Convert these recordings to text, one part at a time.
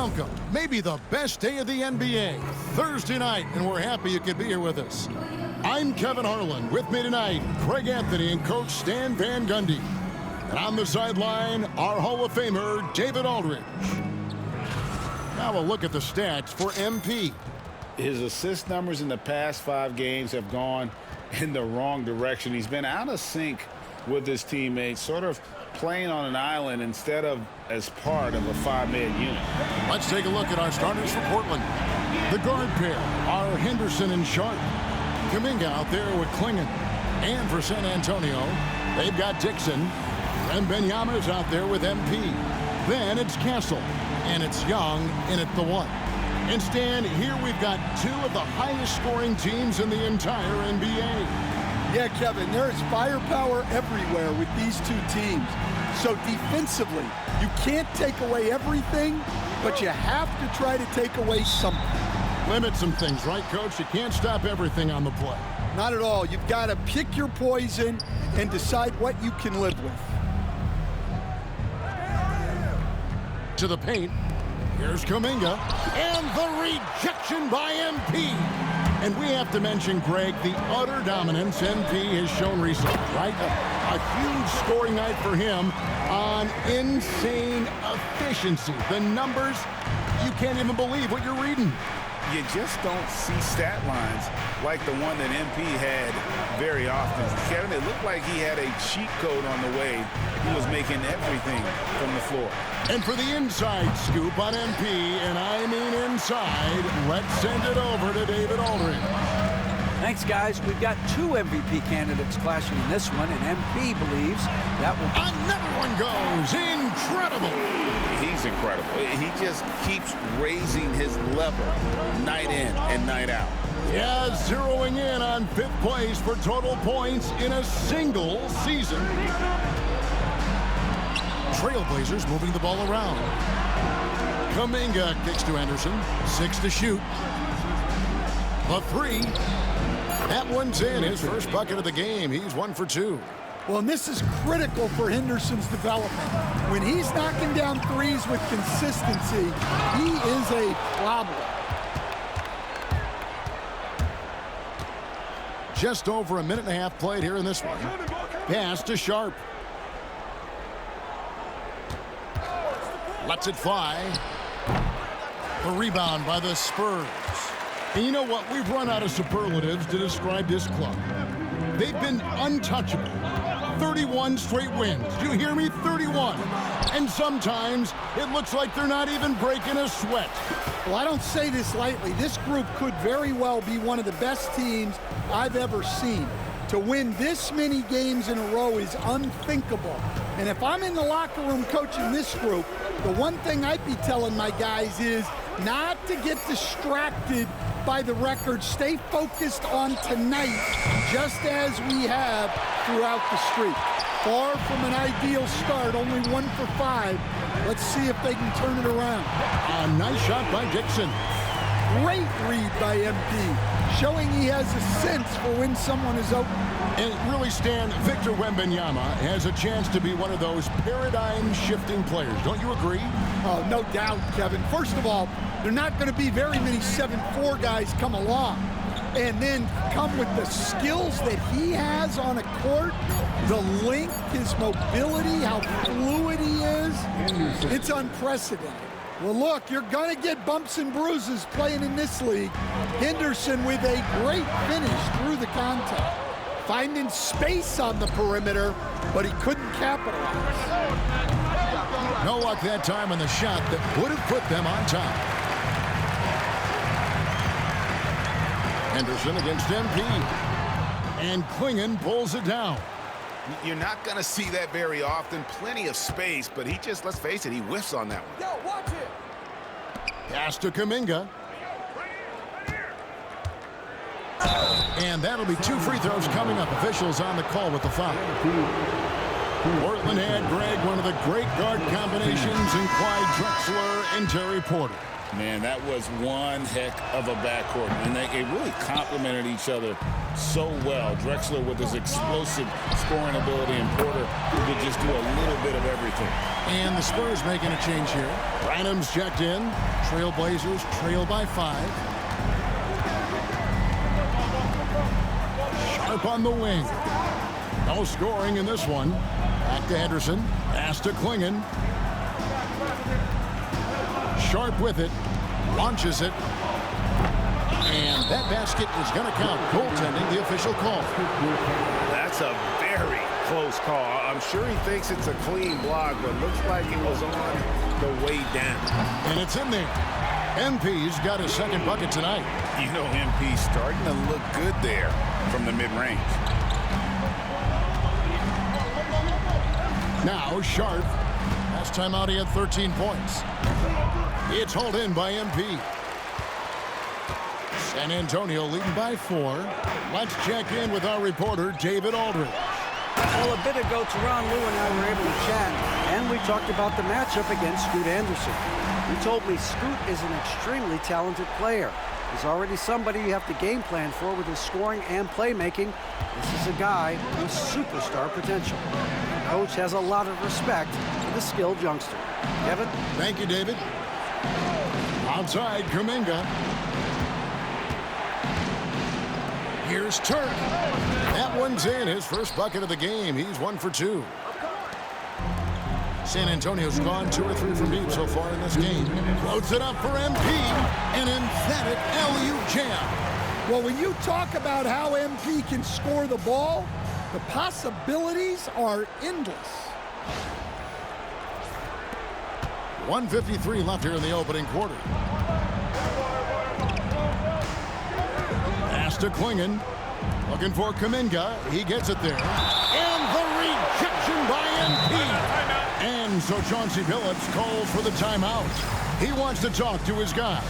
Welcome. Maybe the best day of the NBA, Thursday night, and we're happy you could be here with us. I'm Kevin Harlan. With me tonight, Craig Anthony and Coach Stan Van Gundy. And on the sideline, our Hall of Famer, David Aldridge. Now we'll look at the stats for MP. His assist numbers in the past 5 games have gone in the wrong direction. He's been out of sync with his teammates, sort of playing on an island instead of as part of a 5-man unit. Let's take a look at our starters for Portland. The guard pair are Henderson and Sharp. Kuminga out there with Klingon. And for San Antonio, they've got Dixon. And Benyama's out there with MP. Then it's Castle. And it's Young in at the 1. And Stan, here we've got 2 of the highest scoring teams in the entire NBA. Yeah, Kevin, there is firepower everywhere with these 2 teams. So defensively, you can't take away everything, but you have to try to take away something. Limit some things, right, Coach? You can't stop everything on the play. Not at all. You've got to pick your poison and decide what you can live with. To the paint. Here's Kuminga. And the rejection by MP. And we have to mention, Greg, the utter dominance MP has shown recently, right? A huge scoring night for him on insane efficiency. The numbers, you can't even believe what you're reading. You just don't see stat lines like the one that MP had very often. Kevin, it looked like he had a cheat code on the way. He was making everything from the floor. And for the inside scoop on MP, and I mean inside, let's send it over to David Aldridge. Thanks, guys. We've got 2 MVP candidates clashing in this one, and MP believes that will... Another one goes. Incredible. He's incredible. He just keeps raising his level night in and night out. Yeah, zeroing in on 5th place for total points in a single season. Trailblazers moving the ball around. Kuminga kicks to Henderson. 6 to shoot. The 3. That one's in. His first bucket of the game. He's 1 for 2. Well, and this is critical for Henderson's development. When he's knocking down threes with consistency, he is a problem. Just over a minute and a half played here in this one. Pass to Sharp. Lets it fly. The rebound by the Spurs. And you know what? We've run out of superlatives to describe this club. They've been untouchable. 31 straight wins. Do you hear me? 31. And sometimes it looks like they're not even breaking a sweat. Well, I don't say this lightly. This group could very well be one of the best teams I've ever seen. To win this many games in a row is unthinkable. And if I'm in the locker room coaching this group, the one thing I'd be telling my guys is not to get distracted by the record. Stay focused on tonight, just as we have throughout the streak. Far from an ideal start, only 1 for 5. Let's see if they can turn it around. A nice shot by Dixon. Great read by MP, showing he has a sense for when someone is open. And really, Stan, Victor Wembanyama has a chance to be one of those paradigm-shifting players. Don't you agree? Oh, no doubt, Kevin. First of all, there are not going to be very many 7'4" guys come along and then come with the skills that he has on a court, the length, his mobility, how fluid he is. It's unprecedented. Well, look, you're going to get bumps and bruises playing in this league. Henderson with a great finish through the contact. Finding space on the perimeter, but he couldn't capitalize. No luck that time on the shot that would have put them on top. Henderson against MP. And Klingon pulls it down. You're not going to see that very often. Plenty of space, but he just, let's face it, he whiffs on that one. Yo, watch it. Pass to Kuminga. And that'll be 2 free throws coming up. Officials on the call with the foul. Portland had, Greg, one of the great guard combinations in Clyde Drexler and Terry Porter. Man, that was one heck of a backcourt, and they really complemented each other so well. Drexler with his explosive scoring ability, and Porter who could just do a little bit of everything. And the Spurs making a change here. Branham's checked in. Trailblazers trail by 5. Sharp on the wing. No scoring in this one. Back to Henderson. Pass to Klingon. Sharp with it. Launches it. And that basket is going to count. Goaltending, the official call. That's a very close call. I'm sure he thinks it's a clean block, but looks like it was on the way down. And it's in there. MP's got his second bucket tonight. You know, MP's starting to look good there from the mid-range. Now Sharp. Last time out he had 13 points. It's hauled in by MP. San Antonio leading by 4. Let's check in with our reporter, David Aldridge. Well, a bit ago, Teron Lou and I were able to chat, and we talked about the matchup against Scoot Anderson. He told me Scoot is an extremely talented player. He's already somebody you have to game plan for with his scoring and playmaking. This is a guy with superstar potential. The coach has a lot of respect for the skilled youngster. Kevin? Thank you, David. Outside, Kuminga. Here's Turk. That one's in. His first bucket of the game. He's 1 for 2. San Antonio's gone 2 or 3 from deep so far in this game. Floats it up for MP. An emphatic LU jam. Well, when you talk about how MP can score the ball, the possibilities are endless. 1:53 left here in the opening quarter. Pass to Klingon. Looking for Kuminga. He gets it there. And the rejection by MP. And so Chauncey Billups calls for the timeout. He wants to talk to his guys.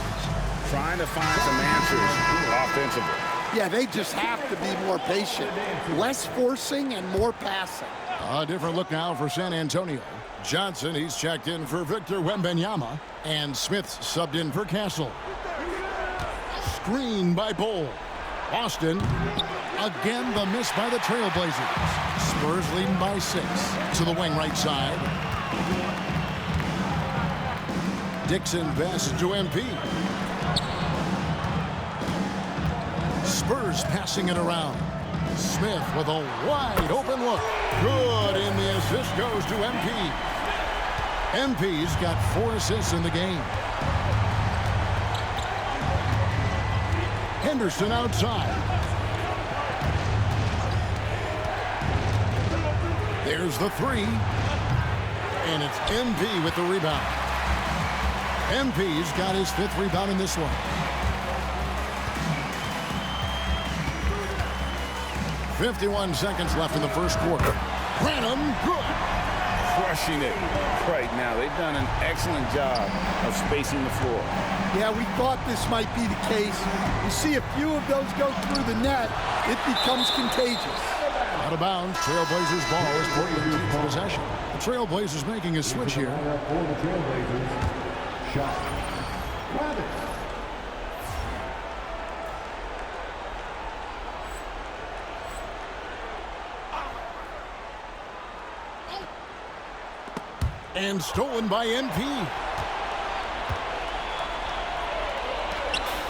Trying to find some answers offensively. Yeah, they just have to be more patient. Less forcing and more passing. A different look now for San Antonio. Johnson, he's checked in for Victor Wembanyama. And Smith's subbed in for Castle. Screen by Bol. Austin. Again, the miss by the Trailblazers. Spurs leading by 6. To the wing right side. Dixon passes to MP. Spurs passing it around. Smith with a wide open look. Good, and the assist goes to MP. MP's got 4 assists in the game. Henderson outside. There's the 3. And it's MP with the rebound. MP's got his 5th rebound in this one. .51 seconds left in the first quarter. Branham, good. Crushing it right now. They've done an excellent job of spacing the floor. Yeah, we thought this might be the case. You see a few of those go through the net, it becomes contagious. Out of bounds, Trailblazers ball is Portland keeps possession. The Trailblazers making a switch here. Shot. And stolen by MP.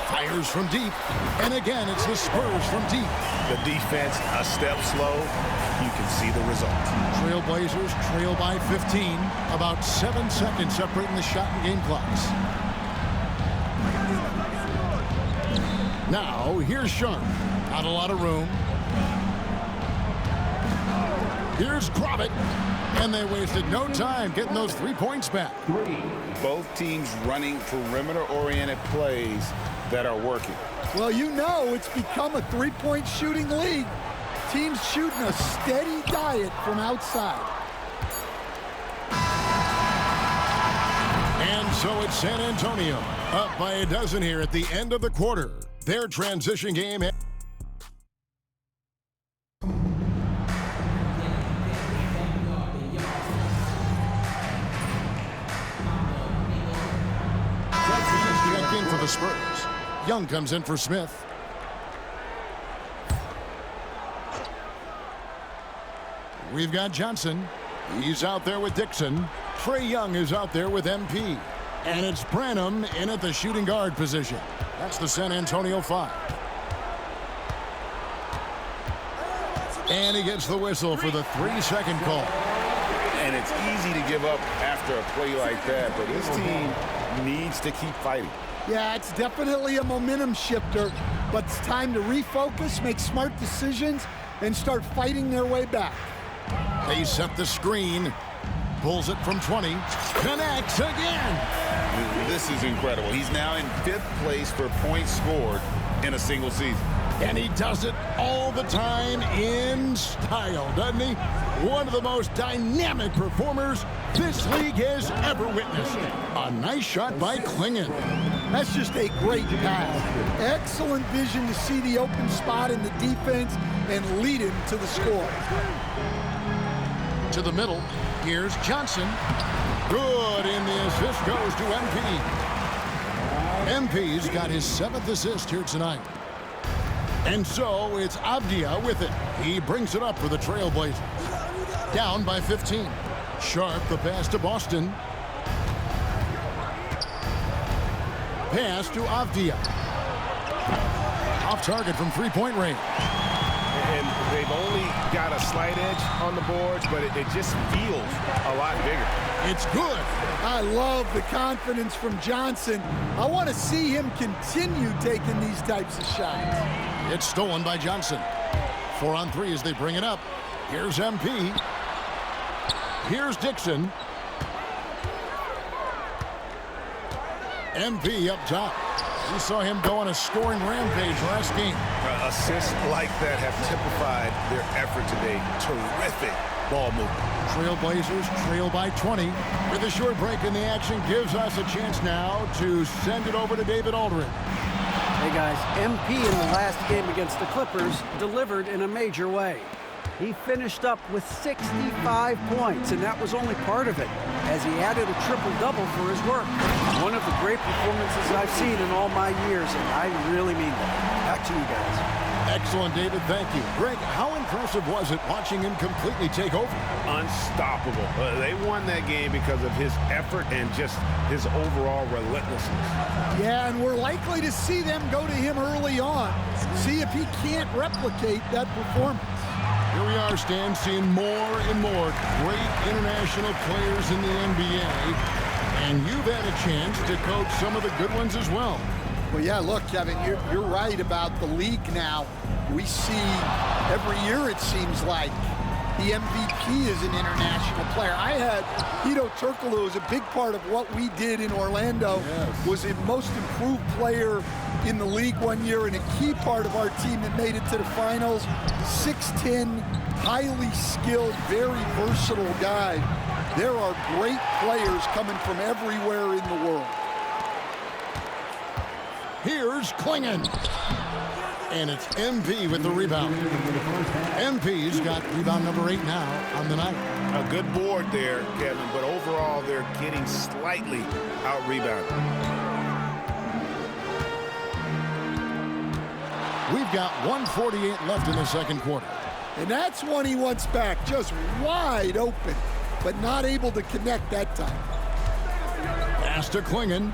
Fires from deep. And again, it's the Spurs from deep. The defense a step slow. You can see the result. Trailblazers trail by 15. About 7 seconds separating the shot and game clocks. Now, here's Sharp. Not a lot of room. Here's Grobbit. And they wasted no time getting those 3 points back. Both teams running perimeter-oriented plays that are working. Well, you know it's become a three-point shooting league. Teams shooting a steady diet from outside. And so it's San Antonio up by a dozen here at the end of the quarter. Their transition game. the Spurs. Young comes in for Smith. We've got Johnson. He's out there with Dixon. Trae Young is out there with MP. And it's Branham in at the shooting guard position. That's the San Antonio 5. And he gets the whistle for the 3-second call. And it's easy to give up after a play like that, but this team needs to keep fighting. Yeah, it's definitely a momentum shifter, but it's time to refocus, make smart decisions, and start fighting their way back. They set the screen. Pulls it from 20. Connects again. This is incredible. He's now in 5th place for points scored in a single season. And he does it all the time in style, doesn't he? One of the most dynamic performers this league has ever witnessed. A nice shot by Klingon. That's just a great pass. Excellent vision to see the open spot in the defense and lead him to the score. To the middle. Here's Johnson. Good, and the assist goes to MP. MP's got his 7th assist here tonight. And so it's Avdia with it. He brings it up for the Trailblazers. Down by 15. Sharp the pass to Boston. Pass to Avdia. Off target from three-point range. And they've only got a slight edge on the boards, but it just feels a lot bigger. It's good. I love the confidence from Johnson. I want to see him continue taking these types of shots. It's stolen by Johnson. 4 on 3 as they bring it up. Here's MP. Here's Dixon. MP up top. We saw him go on a scoring rampage last game. Assists like that have typified their effort today. Terrific ball movement. Trailblazers trail by 20. With a short break in the action gives us a chance now to send it over to David Aldridge. Hey guys, MP in the last game against the Clippers delivered in a major way. He finished up with 65 points, and that was only part of it, as he added a triple-double for his work. One of the great performances I've seen in all my years, and I really mean that. Back to you guys. Excellent, David. Thank you. Greg, how impressive was it watching him completely take over? Unstoppable. They won that game because of his effort and just his overall relentlessness. Yeah, and we're likely to see them go to him early on. See if he can't replicate that performance. Here we are, Stan, seeing more and more great international players in the NBA. And you've had a chance to coach some of the good ones as well. Well, yeah, look, Kevin, you're right about the league now. We see every year, it seems like, the MVP is an international player. I had Hedo Turkoglu was a big part of what we did in Orlando. Yes. Was a most improved player in the league one year and a key part of our team that made it to the finals. 6'10", highly skilled, very versatile guy. There are great players coming from everywhere in the world. Here's Klingon. And it's MP with the rebound. MP's got rebound number 8 now on the night. A good board there, Kevin, but overall they're getting slightly out-rebounded. We've got 1:48 left in the second quarter. And that's one he wants back, just wide open, but not able to connect that time. Pass to Klingon.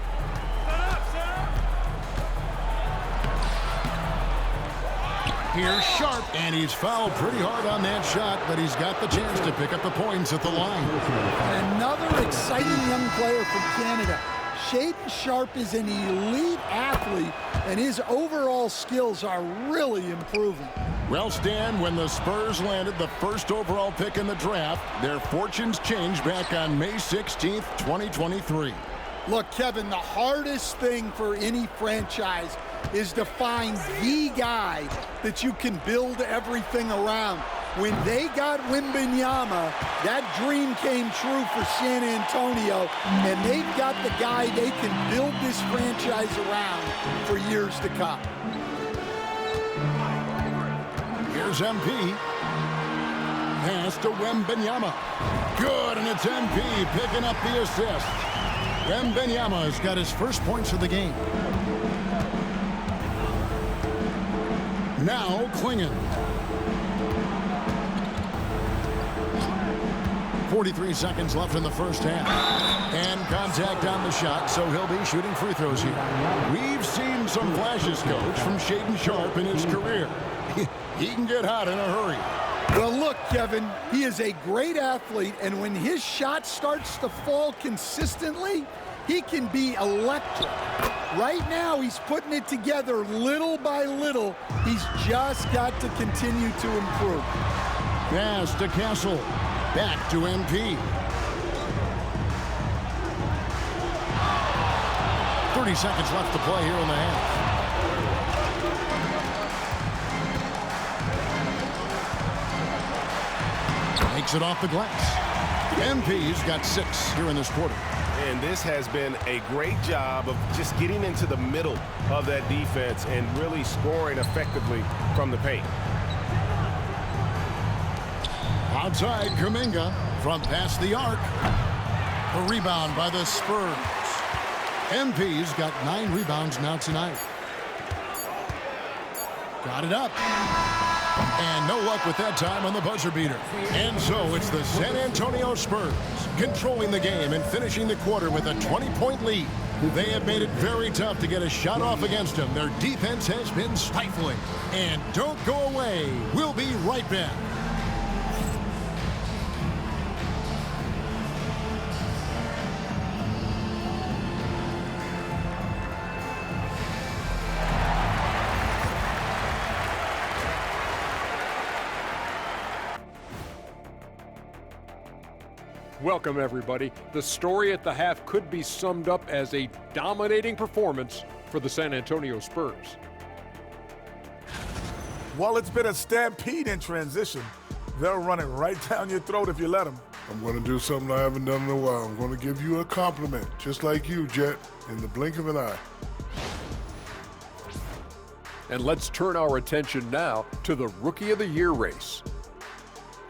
Here's Sharp, and he's fouled pretty hard on that shot, but he's got the chance to pick up the points at the line. And another exciting young player from Canada. Shaedon Sharp is an elite athlete, and his overall skills are really improving. Well, Stan, when the Spurs landed the first overall pick in the draft, their fortunes changed back on May 16th, 2023. Look, Kevin, the hardest thing for any franchise is to find the guy that you can build everything around. When they got Wembanyama, that dream came true for San Antonio, and they've got the guy they can build this franchise around for years to come. Here's MP. Pass to Wembanyama. Good, and it's MP picking up the assist. Wembanyama's got his first points of the game. Now Klingon. 43 seconds left in the first half. And contact on the shot, so he'll be shooting free throws here. We've seen some flashes, Coach, from Shaedon Sharpe in his career. He can get hot in a hurry. Well, look, Kevin, he is a great athlete, and when his shot starts to fall consistently, he can be electric. Right now, he's putting it together little by little. He's just got to continue to improve. Pass to Castle. Back to MP. 30 seconds left to play here in the half. Takes it off the glass. MP's got 6 here in this quarter. And this has been a great job of just getting into the middle of that defense and really scoring effectively from the paint. Outside, Kuminga from past the arc. A rebound by the Spurs. MP's got 9 rebounds now tonight. Got it up. And no luck with that time on the buzzer beater. And so it's the San Antonio Spurs controlling the game and finishing the quarter with a 20-point lead. They have made it very tough to get a shot off against them. Their defense has been stifling. And don't go away. We'll be right back. Welcome, everybody. The story at the half could be summed up as a dominating performance for the San Antonio Spurs. While it's been a stampede in transition, they'll run it right down your throat if you let them. I'm going to do something I haven't done in a while. I'm going to give you a compliment, just like you, Jet, in the blink of an eye. And let's turn our attention now to the Rookie of the Year race.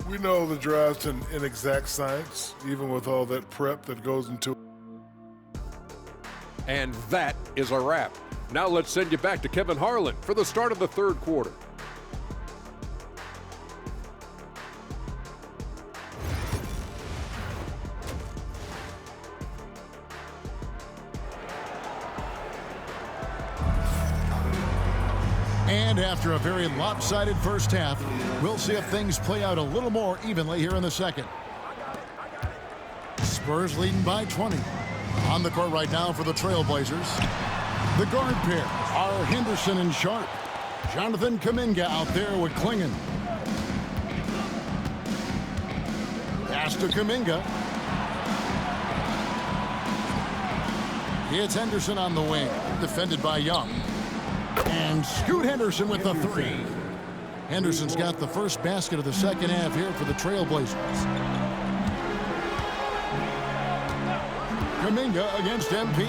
We know the draft's an inexact science, even with all that prep that goes into it. And that is a wrap. Now let's send you back to Kevin Harlan for the start of the third quarter. And after a very lopsided first half, we'll see if things play out a little more evenly here in the second. Spurs leading by 20. On the court right now for the Trailblazers. The guard pair are Henderson and Sharpe. Jonathan Kuminga out there with Klingon. Pass to Kuminga. It's Henderson on the wing, defended by Young. And Scoot Henderson with the 3. Henderson's got the first basket of the second half here for the Trailblazers. Kuminga against MP.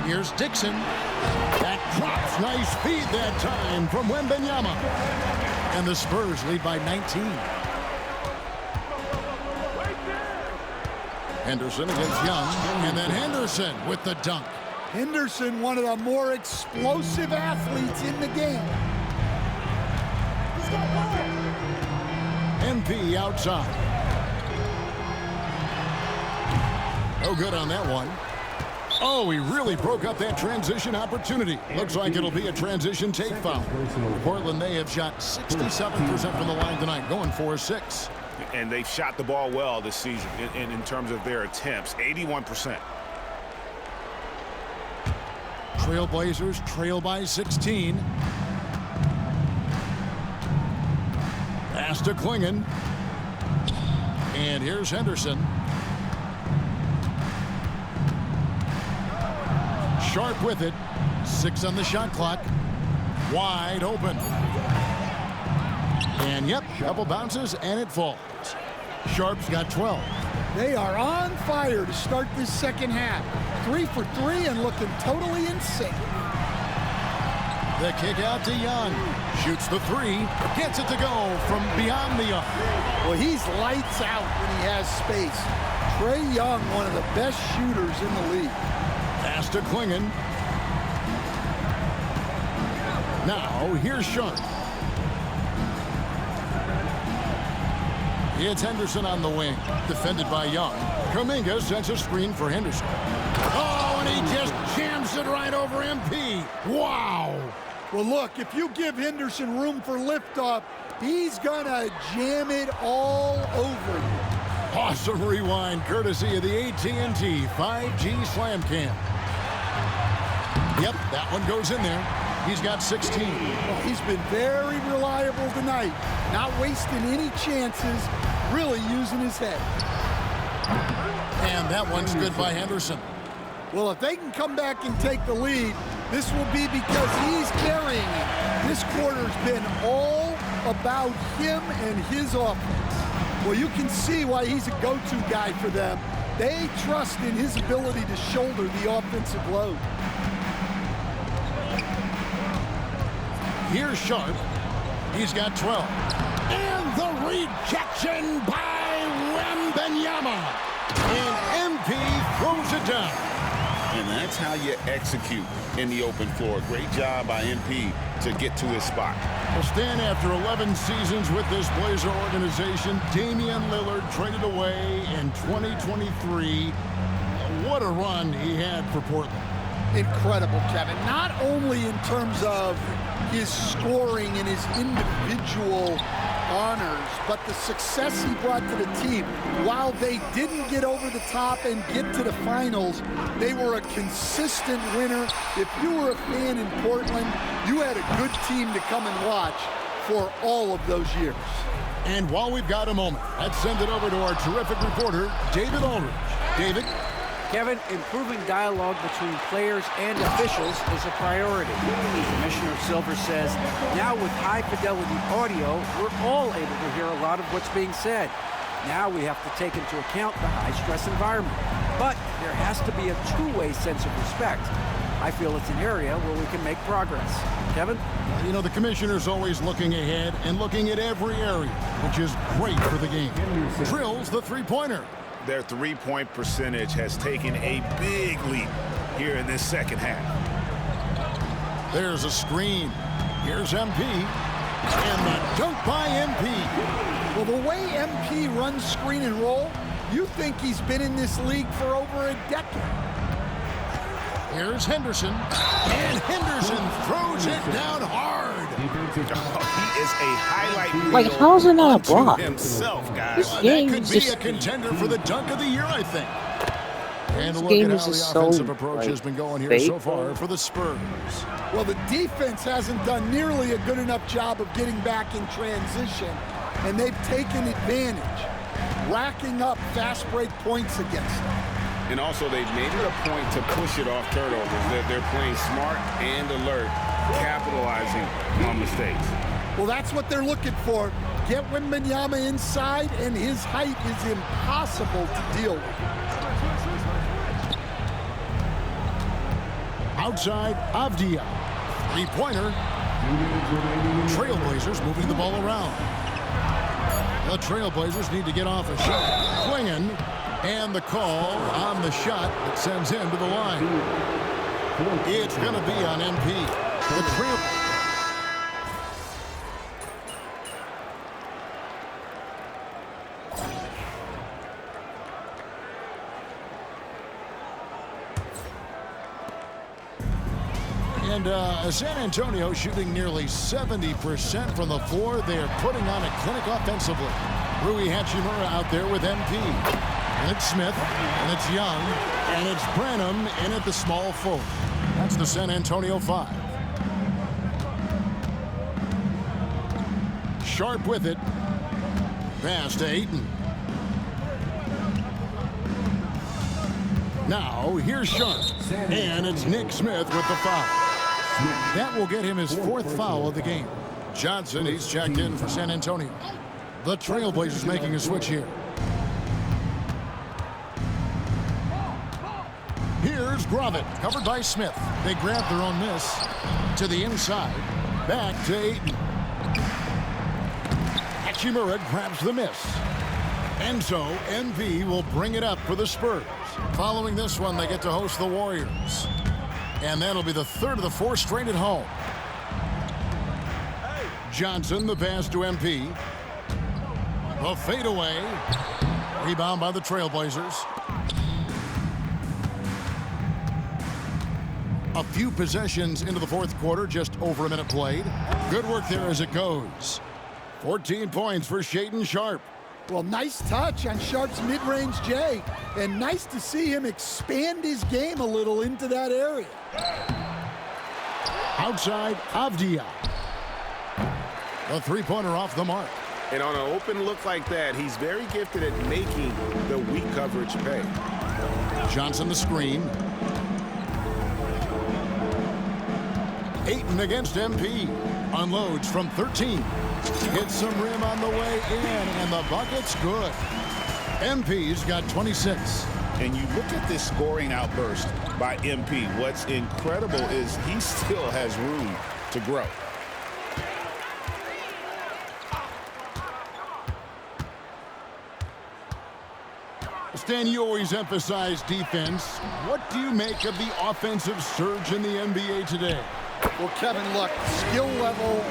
Here's Dixon. That drops. Nice feed that time from Wembanyama. And the Spurs lead by 19. Henderson against Young. And then Henderson with the dunk. Henderson, one of the more explosive athletes in the game. MP outside. No good on that one. Oh, he really broke up that transition opportunity. Looks like it'll be a transition take foul. Portland, they have shot 67% from the line tonight, going 4-6. And they've shot the ball well this season in terms of their attempts, 81%. Trailblazers trail by 16. Pass to Klingon. And here's Henderson. Sharpe with it. 6 on the shot clock. Wide open. And yep, couple bounces and it falls. Sharpe's got 12. They are on fire to start this second half. 3 for 3 and looking totally in sync. The kick out to Young. Shoots the 3. Gets it to go from beyond the arc. Well, he's lights out when he has space. Trae Young, one of the best shooters in the league. Pass to Klingon. Now, here's Sharpe. It's Henderson on the wing, defended by Young. Kuminga sends a screen for Henderson. Oh, and he just jams it right over MP. Wow. Well, look, if you give Henderson room for liftoff, he's going to jam it all over you. Awesome rewind, courtesy of the AT&T 5G Slam Cam. Yep, that one goes in there. He's got 16. Well, he's been very reliable tonight, not wasting any chances, really using his head. And that one's good by Henderson. Well, if they can come back and take the lead, this will be because he's carrying it. This quarter's been all about him and his offense. Well, you can see why he's a go-to guy for them. They trust in his ability to shoulder the offensive load. Here's Sharp. He's got 12. And the rejection by Wembanyama. And MP throws it down. And that's how you execute in the open floor. Great job by MP to get to his spot. Well, Stan, after 11 seasons with this Blazer organization, Damian Lillard traded away in 2023. What a run he had for Portland. Incredible, Kevin. Not only in terms of his scoring and his individual honors, but the success he brought to the team. While they didn't get over the top and get to the finals, they were a consistent winner. If you were a fan in Portland, you had a good team to come and watch for all of those years. And while we've got a moment, let's send it over to our terrific reporter, David Aldridge. David? Kevin, improving dialogue between players and officials is a priority. Commissioner Silver says, now with high-fidelity audio, we're all able to hear a lot of what's being said. Now we have to take into account the high-stress environment. But there has to be a two-way sense of respect. I feel it's an area where we can make progress. Kevin? You know, the commissioner's always looking ahead and looking at every area, which is great for the game. Drills the three-pointer. Their three-point percentage has taken a big leap here in this second half. There's a screen. Here's MP. And the dunk by MP. Well, the way MP runs screen and roll, you think he's been in this league for over a decade. Here's Henderson. And Henderson throws it down hard. He is a highlight reel. Like, how's it not a block? Himself, guys. This That game could is be just a contender for the dunk of the year, I think. And This look game at is how the just so, offensive approach like, has been going here fake. so far for the Spurs. Well, the defense hasn't done nearly a good enough job of getting back in transition, and they've taken advantage, racking up fast break points against them. And also, they've made it a point to push it off turnovers. They're playing smart and alert, capitalizing on mistakes. Well, that's what they're looking for. Get Wembanyama inside, and his height is impossible to deal with. Outside, Avdia. Three-pointer. Trailblazers moving the ball around. The Trailblazers need to get off a shot. Klingen, and the call on the shot that sends him to the line. It's going to be on MP. The Trail. And San Antonio shooting nearly 70% from the floor. They are putting on a clinic offensively. Rui Hachimura out there with MP. And it's Smith, and it's Young, and it's Branham in at the small forward. That's the San Antonio 5. Sharp with it. Pass to Ayton. Now, here's Sharp. And it's Nick Smith with the foul. That will get him his fourth foul of the game. Johnson, he's checked in for San Antonio. The Trailblazers making a switch here. Here's Gravett, covered by Smith. They grab their own miss to the inside. Back to Ayton. Hachimura grabs the miss. And so, MV will bring it up for the Spurs. Following this one, they get to host the Warriors. And that'll be the third of the fourth straight at home. Johnson, the pass to MP. The fadeaway. Rebound by the Trailblazers. A few possessions into the fourth quarter, just over a minute played. Good work there as it goes. 14 points for Shaedon Sharpe. Well, nice touch on Sharpe's mid-range J, and nice to see him expand his game a little into that area. Outside, Avdia. The three-pointer off the mark. And on an open look like that, he's very gifted at making the weak coverage pay. Johnson the screen. Ayton against MP. Unloads from 13. Hits some rim on the way in, and the bucket's good. MP's got 26. And you look at this scoring outburst by MP. What's incredible is he still has room to grow. Stan, you always emphasize defense. What do you make of the offensive surge in the NBA today? Well, Kevin, look, skill level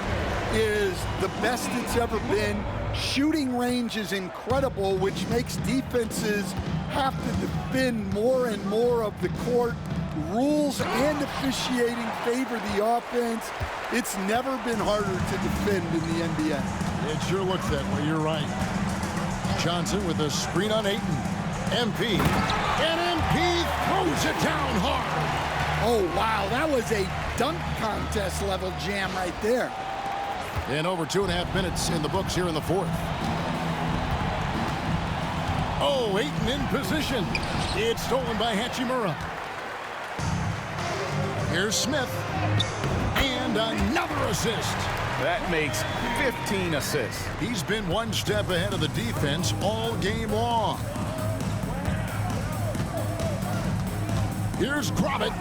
is the best it's ever been. Shooting range is incredible, which makes defenses have to defend more and more of the court. Rules and officiating favor the offense. It's never been harder to defend in the NBA. It sure looks that way, you're right. Johnson with a screen on Ayton. MP, and MP throws it down hard. Oh, wow, that was a dunk contest level jam right there. And over 2.5 minutes in the books here in the fourth. Oh, Ayton in position. It's stolen by Hachimura. Here's Smith. And another assist. That makes 15 assists. He's been one step ahead of the defense all game long. Here's Grobbit,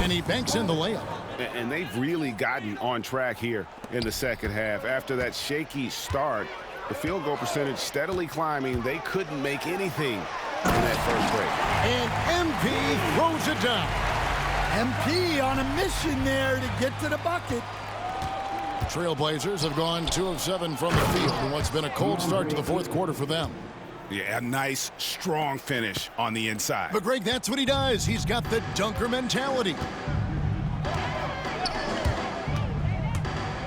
and he banks in the layup. And they've really gotten on track here in the second half. After that shaky start, the field goal percentage steadily climbing. They couldn't make anything in that first break. And MP throws it down. MP on a mission there to get to the bucket. Trailblazers have gone 2 of 7 from the field in what's been a cold start to the fourth quarter for them. Yeah, a nice, strong finish on the inside. But, Greg, that's what he does. He's got the dunker mentality.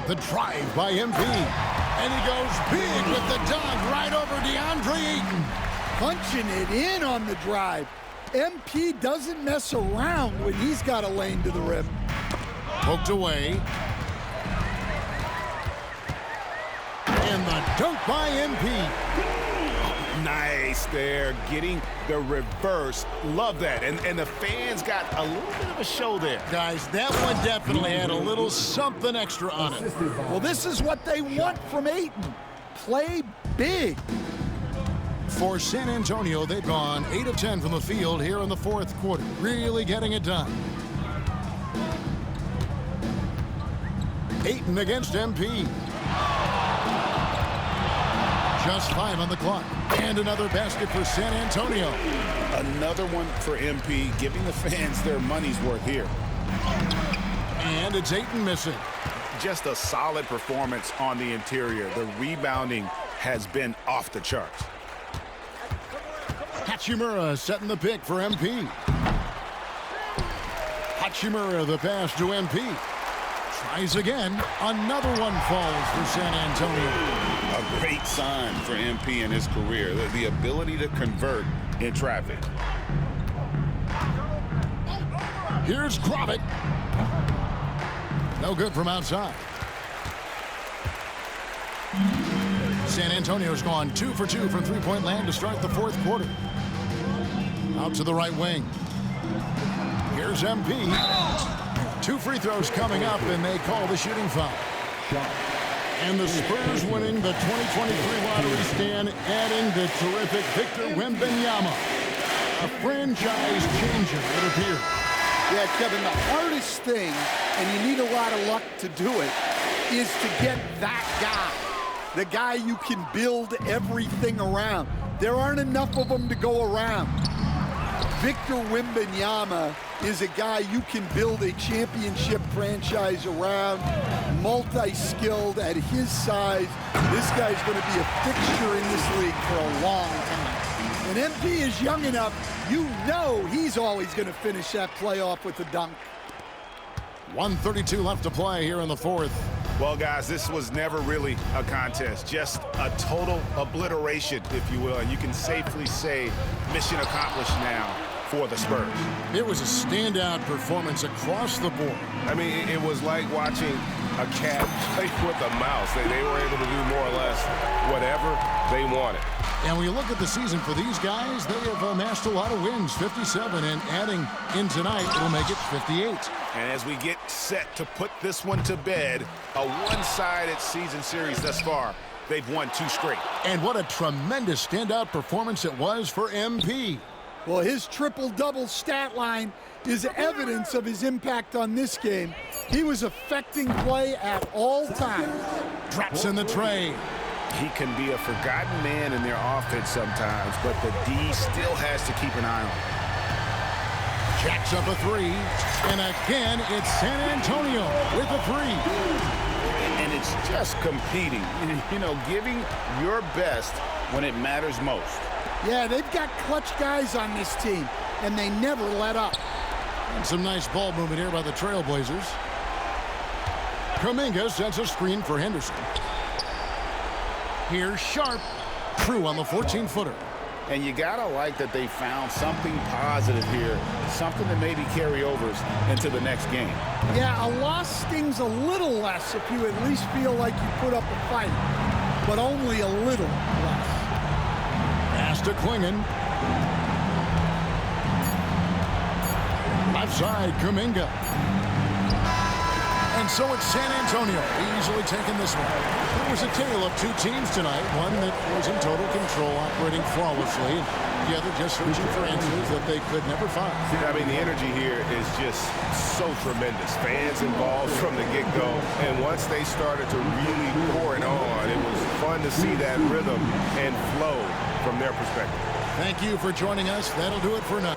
The drive by MP. And he goes big with the dunk right over DeAndre Ayton. Punching it in on the drive. MP doesn't mess around when he's got a lane to the rim. Poked away. And the dunk by MP. Nice there, getting the reverse. Love that. And the fans got a little bit of a show there. Guys, that one definitely had a little something extra on it. Well, this is what they want from Ayton. Play big. For San Antonio, they've gone 8 of 10 from the field here in the fourth quarter. Really getting it done. Ayton against MP. Just 5 on the clock. And another basket for San Antonio. Another one for MP, giving the fans their money's worth here. And it's Ayton missing. Just a solid performance on the interior. The rebounding has been off the charts. Hachimura setting the pick for MP. Hachimura the pass to MP. Tries again. Another one falls for San Antonio. A great sign for MP in his career. The ability to convert in traffic. Here's Grobbit. No good from outside. San Antonio's gone 2 for 2 from three-point land to start the fourth quarter. Out to the right wing. Here's MP. 2 free throws coming up, and they call the shooting foul. And the Spurs winning the 2023 lottery, Stan, adding the terrific Victor Wembanyama. A franchise changer, it appears. Yeah, Kevin, the hardest thing, and you need a lot of luck to do it, is to get that guy. The guy you can build everything around. There aren't enough of them to go around. Victor Wembanyama is a guy you can build a championship franchise around, multi-skilled at his size. This guy's going to be a fixture in this league for a long time. And MP is young enough, you know he's always going to finish that playoff with a dunk. 1:32 left to play here in the fourth. Well, guys, this was never really a contest, just a total obliteration, if you will. And you can safely say mission accomplished now for the Spurs. It was a standout performance across the board. I mean, it was like watching a cat play with a mouse. They were able to do more or less whatever they wanted. And when you look at the season for these guys, they have amassed a lot of wins, 57, and adding in tonight, it'll make it 58. And as we get set to put this one to bed, a one-sided season series thus far, they've won 2 straight. And what a tremendous standout performance it was for MP. Well, his triple-double stat line is evidence of his impact on this game. He was affecting play at all times. Drops in the tray. He can be a forgotten man in their offense sometimes, but the D still has to keep an eye on him. Jacks up a 3. And again, it's San Antonio with a 3. And it's just competing, you know, giving your best when it matters most. Yeah, they've got clutch guys on this team, and they never let up. And some nice ball movement here by the Trailblazers. Kuminga sets a screen for Henderson. Here's Sharp. True on the 14-footer. And you gotta like that they found something positive here, something that maybe carry overs into the next game. Yeah, a loss stings a little less if you at least feel like you put up a fight, but only a little less. Pass to Klingon. Left side, Kuminga. And so it's San Antonio easily taking this one. It was a tale of 2 teams tonight, one that was in total control, operating flawlessly, and the other just searching for answers that they could never find. I mean, the energy here is just so tremendous. Fans involved from the get-go, and once they started to really pour it on, it was fun to see that rhythm and flow from their perspective. Thank you for joining us. That'll do it for now.